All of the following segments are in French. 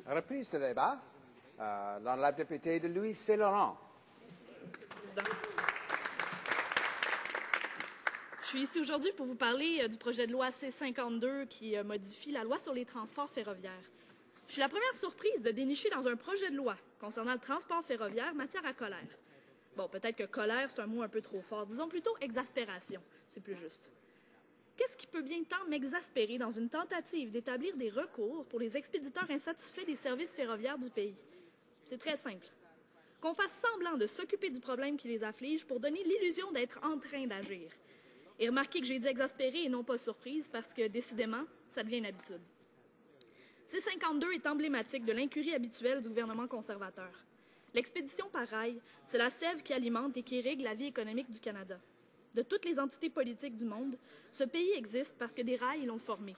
Reprise de débat. L'honorable député de Louis-Saint-Laurent. Je suis ici aujourd'hui pour vous parler du projet de loi C-52 qui modifie la loi sur les transports ferroviaires. Je suis la première surprise de dénicher dans un projet de loi concernant le transport ferroviaire matière à colère. Bon, peut-être que colère, c'est un mot un peu trop fort. Disons plutôt exaspération, c'est plus juste. Qu'est-ce qui peut bien tant m'exaspérer dans une tentative d'établir des recours pour les expéditeurs insatisfaits des services ferroviaires du pays? C'est très simple. Qu'on fasse semblant de s'occuper du problème qui les afflige pour donner l'illusion d'être en train d'agir. Et remarquez que j'ai dit exaspéré et non pas surprise parce que, décidément, ça devient une habitude. C-52 est emblématique de l'incurie habituelle du gouvernement conservateur. L'expédition par rail, c'est la sève qui alimente et qui irrigue la vie économique du Canada. De toutes les entités politiques du monde, ce pays existe parce que des rails l'ont formé.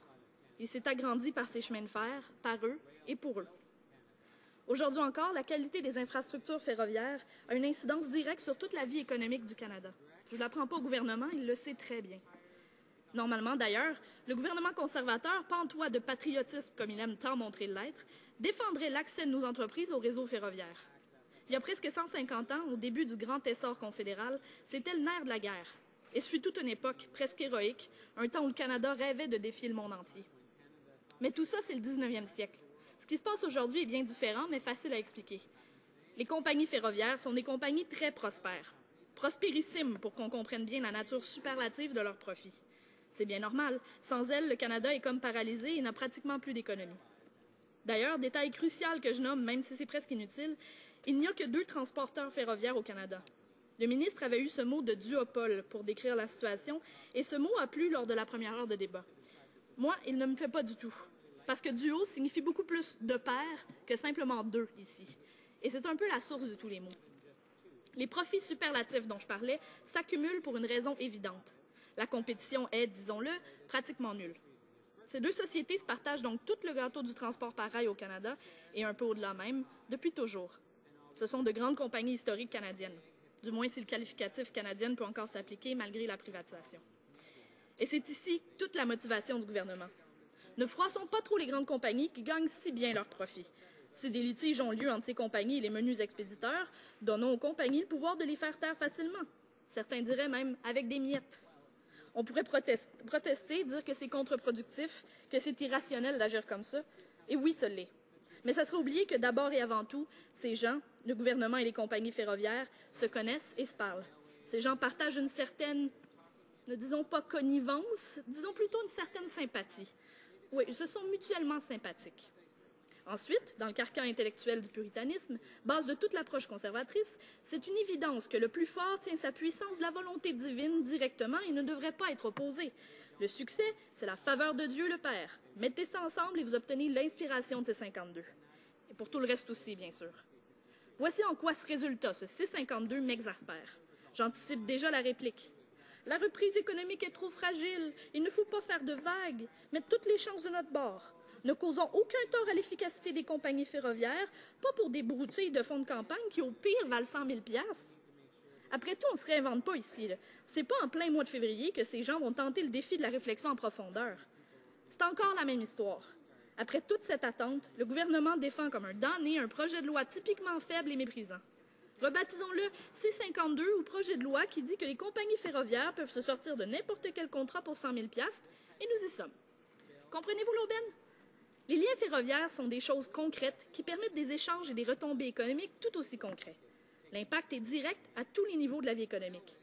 Il s'est agrandi par ses chemins de fer, par eux et pour eux. Aujourd'hui encore, la qualité des infrastructures ferroviaires a une incidence directe sur toute la vie économique du Canada. Je ne l'apprends pas au gouvernement, il le sait très bien. Normalement, d'ailleurs, le gouvernement conservateur, pantois de patriotisme comme il aime tant montrer l'être, défendrait l'accès de nos entreprises au réseau ferroviaire. Il y a presque 150 ans, au début du grand essor confédéral, c'était le nerf de la guerre. Et ce fut toute une époque presque héroïque, un temps où le Canada rêvait de défier le monde entier. Mais tout ça, c'est le 19e siècle. Ce qui se passe aujourd'hui est bien différent, mais facile à expliquer. Les compagnies ferroviaires sont des compagnies très prospères. Prospérissimes pour qu'on comprenne bien la nature superlative de leurs profits. C'est bien normal. Sans elles, le Canada est comme paralysé et n'a pratiquement plus d'économie. D'ailleurs, détail crucial que je nomme, même si c'est presque inutile, il n'y a que 2 transporteurs ferroviaires au Canada. Le ministre avait eu ce mot de duopole pour décrire la situation, et ce mot a plu lors de la première heure de débat. Moi, il ne me plaît pas du tout, parce que duo signifie beaucoup plus de pair que simplement 2 ici. Et c'est un peu la source de tous les mots. Les profits superlatifs dont je parlais s'accumulent pour une raison évidente. La compétition est, disons-le, pratiquement nulle. Ces 2 sociétés se partagent donc tout le gâteau du transport par rail au Canada, et un peu au-delà même, depuis toujours. Ce sont de grandes compagnies historiques canadiennes. Du moins si le qualificatif canadienne peut encore s'appliquer malgré la privatisation. Et c'est ici toute la motivation du gouvernement. Ne froissons pas trop les grandes compagnies qui gagnent si bien leurs profits. Si des litiges ont lieu entre ces compagnies et les menus expéditeurs, donnons aux compagnies le pouvoir de les faire taire facilement. Certains diraient même avec des miettes. On pourrait protester, dire que c'est contre-productif, que c'est irrationnel d'agir comme ça. Et oui, ça l'est. Mais ça serait oublier que d'abord et avant tout, ces gens, le gouvernement et les compagnies ferroviaires, se connaissent et se parlent. Ces gens partagent une certaine, ne disons pas connivence, disons plutôt une certaine sympathie. Oui, ils se sont mutuellement sympathiques. Ensuite, dans le carcan intellectuel du puritanisme, base de toute l'approche conservatrice, c'est une évidence que le plus fort tient sa puissance de la volonté divine directement et ne devrait pas être opposé. Le succès, c'est la faveur de Dieu le Père. Mettez ça ensemble et vous obtenez l'inspiration de C-52. Et pour tout le reste aussi, bien sûr. Voici en quoi ce résultat, ce C-52, m'exaspère. J'anticipe déjà la réplique. La reprise économique est trop fragile. Il ne faut pas faire de vagues. Mettre toutes les chances de notre bord. Ne causons aucun tort à l'efficacité des compagnies ferroviaires, pas pour des broutilles de fonds de campagne qui, au pire, valent 100 000 $. Après tout, on ne se réinvente pas ici. C'est pas en plein mois de février que ces gens vont tenter le défi de la réflexion en profondeur. C'est encore la même histoire. Après toute cette attente, le gouvernement défend comme un damné un projet de loi typiquement faible et méprisant. Rebaptisons-le C-52 ou projet de loi qui dit que les compagnies ferroviaires peuvent se sortir de n'importe quel contrat pour 100 000 $, et nous y sommes. Comprenez-vous l'aubaine? Les liens ferroviaires sont des choses concrètes qui permettent des échanges et des retombées économiques tout aussi concrets. L'impact est direct à tous les niveaux de la vie économique.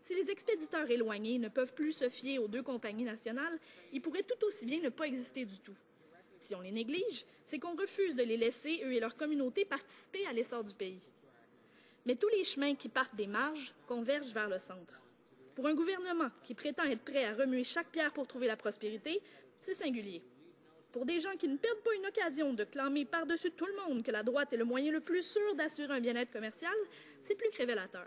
Si les expéditeurs éloignés ne peuvent plus se fier aux 2 compagnies nationales, ils pourraient tout aussi bien ne pas exister du tout. Si on les néglige, c'est qu'on refuse de les laisser, eux et leur communauté, participer à l'essor du pays. Mais tous les chemins qui partent des marges convergent vers le centre. Pour un gouvernement qui prétend être prêt à remuer chaque pierre pour trouver la prospérité, c'est singulier. Pour des gens qui ne perdent pas une occasion de clamer par-dessus tout le monde que la droite est le moyen le plus sûr d'assurer un bien-être commercial, c'est plus que révélateur.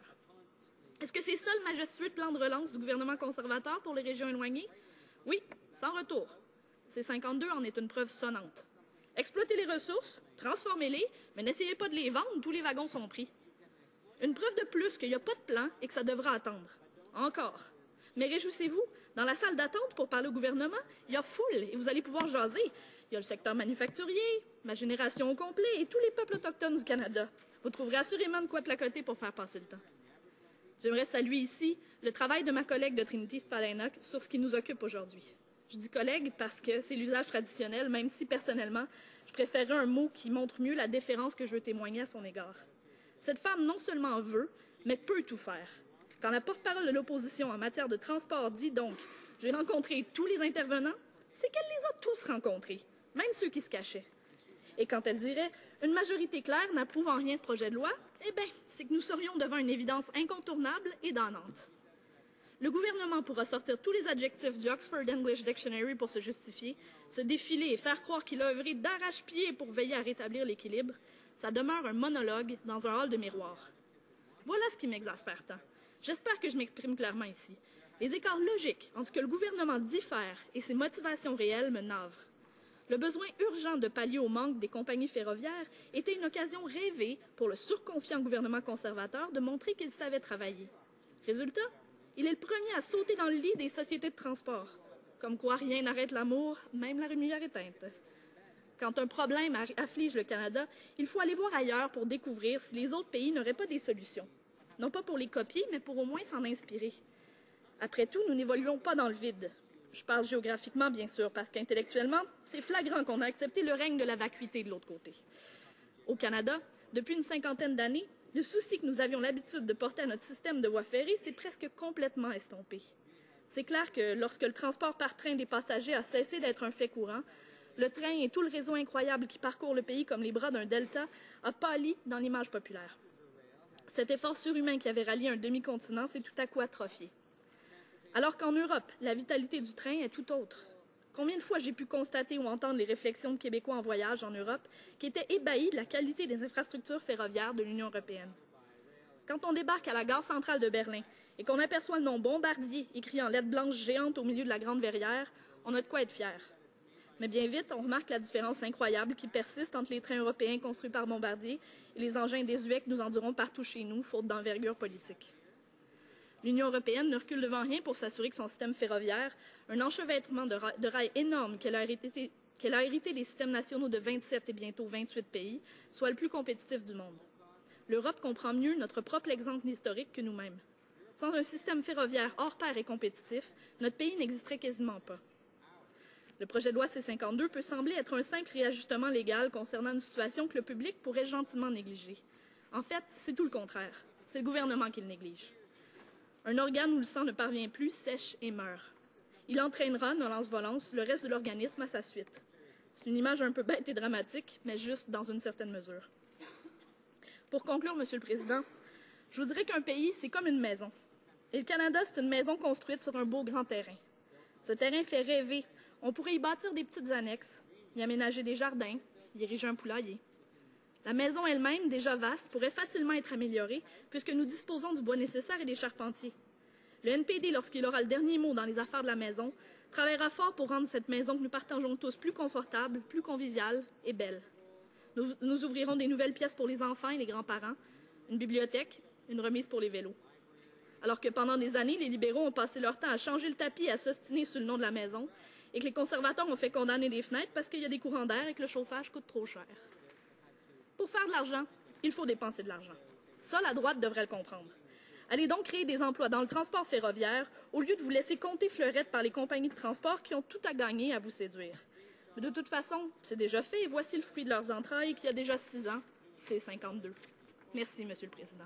Est-ce que c'est ça le majestueux plan de relance du gouvernement conservateur pour les régions éloignées? Oui, sans retour. C-52 en est une preuve sonnante. Exploitez les ressources, transformez-les, mais n'essayez pas de les vendre, tous les wagons sont pris. Une preuve de plus qu'il n'y a pas de plan et que ça devra attendre. Encore. Mais réjouissez-vous, dans la salle d'attente pour parler au gouvernement, il y a foule et vous allez pouvoir jaser. Il y a le secteur manufacturier, ma génération au complet et tous les peuples autochtones du Canada. Vous trouverez assurément de quoi placoter pour faire passer le temps. J'aimerais saluer ici le travail de ma collègue de Trinity Spalenok sur ce qui nous occupe aujourd'hui. Je dis collègue parce que c'est l'usage traditionnel, même si personnellement, je préférerais un mot qui montre mieux la déférence que je veux témoigner à son égard. Cette femme non seulement veut, mais peut tout faire. Quand la porte-parole de l'opposition en matière de transport dit donc « J'ai rencontré tous les intervenants », c'est qu'elle les a tous rencontrés, même ceux qui se cachaient. Et quand elle dirait « Une majorité claire n'approuve en rien ce projet de loi », eh bien, c'est que nous serions devant une évidence incontournable et damnante. Le gouvernement pourra sortir tous les adjectifs du Oxford English Dictionary pour se justifier, se défiler et faire croire qu'il a œuvré d'arrache-pied pour veiller à rétablir l'équilibre. Ça demeure un monologue dans un hall de miroirs. Voilà ce qui m'exaspère tant. J'espère que je m'exprime clairement ici. Les écarts logiques entre ce que le gouvernement dit faire et ses motivations réelles me navrent. Le besoin urgent de pallier au manque des compagnies ferroviaires était une occasion rêvée pour le surconfiant gouvernement conservateur de montrer qu'il savait travailler. Résultat, il est le premier à sauter dans le lit des sociétés de transport. Comme quoi rien n'arrête l'amour, même la lumière éteinte. Quand un problème afflige le Canada, il faut aller voir ailleurs pour découvrir si les autres pays n'auraient pas des solutions. Non pas pour les copier, mais pour au moins s'en inspirer. Après tout, nous n'évoluons pas dans le vide. Je parle géographiquement, bien sûr, parce qu'intellectuellement, c'est flagrant qu'on a accepté le règne de la vacuité de l'autre côté. Au Canada, depuis une cinquantaine d'années, le souci que nous avions l'habitude de porter à notre système de voies ferrées s'est presque complètement estompé. C'est clair que lorsque le transport par train des passagers a cessé d'être un fait courant, le train et tout le réseau incroyable qui parcourt le pays comme les bras d'un delta a pâli dans l'image populaire. Cet effort surhumain qui avait rallié un demi-continent s'est tout à coup atrophié. Alors qu'en Europe, la vitalité du train est tout autre. Combien de fois j'ai pu constater ou entendre les réflexions de Québécois en voyage en Europe qui étaient ébahis de la qualité des infrastructures ferroviaires de l'Union européenne. Quand on débarque à la gare centrale de Berlin et qu'on aperçoit le nom Bombardier écrit en lettres blanches géantes au milieu de la grande verrière, on a de quoi être fier. Mais bien vite, on remarque la différence incroyable qui persiste entre les trains européens construits par Bombardier et les engins désuets que nous endurons partout chez nous, faute d'envergure politique. L'Union européenne ne recule devant rien pour s'assurer que son système ferroviaire, un enchevêtrement de rails énorme qu'elle a hérité des systèmes nationaux de 27 et bientôt 28 pays, soit le plus compétitif du monde. L'Europe comprend mieux notre propre exemple historique que nous-mêmes. Sans un système ferroviaire hors pair et compétitif, notre pays n'existerait quasiment pas. Le projet de loi C-52 peut sembler être un simple réajustement légal concernant une situation que le public pourrait gentiment négliger. En fait, c'est tout le contraire. C'est le gouvernement qui le néglige. Un organe où le sang ne parvient plus sèche et meurt. Il entraînera, nolens volans, le reste de l'organisme à sa suite. C'est une image un peu bête et dramatique, mais juste dans une certaine mesure. Pour conclure, Monsieur le Président, je vous dirais qu'un pays, c'est comme une maison. Et le Canada, c'est une maison construite sur un beau grand terrain. Ce terrain fait rêver. On pourrait y bâtir des petites annexes, y aménager des jardins, y ériger un poulailler. La maison elle-même, déjà vaste, pourrait facilement être améliorée puisque nous disposons du bois nécessaire et des charpentiers. Le NPD, lorsqu'il aura le dernier mot dans les affaires de la maison, travaillera fort pour rendre cette maison que nous partageons tous plus confortable, plus conviviale et belle. Nous ouvrirons des nouvelles pièces pour les enfants et les grands-parents, une bibliothèque, une remise pour les vélos. Alors que pendant des années, les libéraux ont passé leur temps à changer le tapis et à s'ostiner sur le nom de la maison, et que les conservateurs ont fait condamner les fenêtres parce qu'il y a des courants d'air et que le chauffage coûte trop cher. Pour faire de l'argent, il faut dépenser de l'argent. Ça, la droite devrait le comprendre. Allez donc créer des emplois dans le transport ferroviaire au lieu de vous laisser compter fleurettes par les compagnies de transport qui ont tout à gagner à vous séduire. Mais de toute façon, c'est déjà fait et voici le fruit de leurs entrailles qui a déjà 6 ans, C-52. Merci, Monsieur le Président.